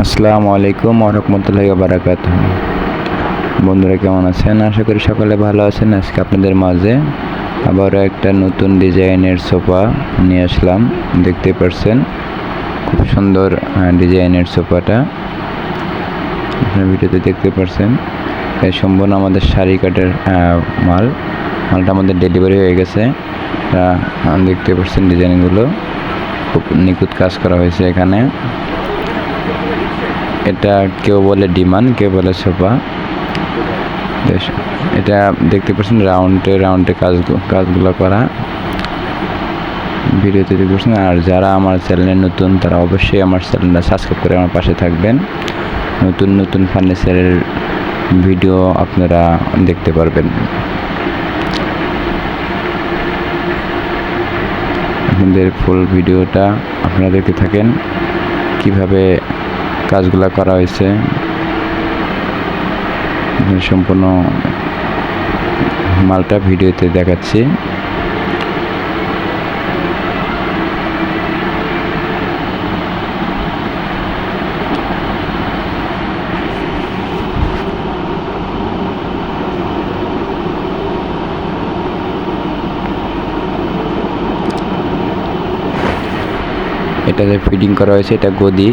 আসসালামু আলাইকুম ওয়া রাহমাতুল্লাহি ওয়া বারাকাতুহু। বন্ধুরা কেমন আছেন? আশা করি সকলে ভালো আছেন। আজকে আপনাদের মাঝে আবারও একটা নতুন ডিজাইনের সোফা নিয়ে আসলাম। দেখতে পাচ্ছেন খুব সুন্দর ডিজাইনের সোফাটা আপনার ভিডিওতে দেখতে পাচ্ছেন। এই সম্পূর্ণ আমাদের শাড়ি কাটের মালটা আমাদের ডেলিভারি হয়ে গেছে। দেখতে পাচ্ছেন ডিজাইনগুলো খুব নিখুঁত কাজ করা হয়েছে এখানে। এটা কেউ বলে ডিমান্ড, কেউ বলে সোফা। এটা দেখতে পাচ্ছেন রাউন্ডে কাজগুলো করা ভিডিওতে দেখতে পাচ্ছেন। আর যারা আমার চ্যানেলে নতুন তারা অবশ্যই আমার চ্যানেলটা সাবস্ক্রাইব করে আমার পাশে থাকবেন। নতুন ফার্নিচারের ভিডিও আপনারা দেখতে পারবেন। আপনাদের ফুল ভিডিওটা আপনারা দেখতে থাকেন কিভাবে কাজগুলো করা হয়েছে। সম্পূর্ণ মালটা ভিডিওতে দেখাচ্ছি। এটা যে ফিটিং করা হয়েছে এটা গদি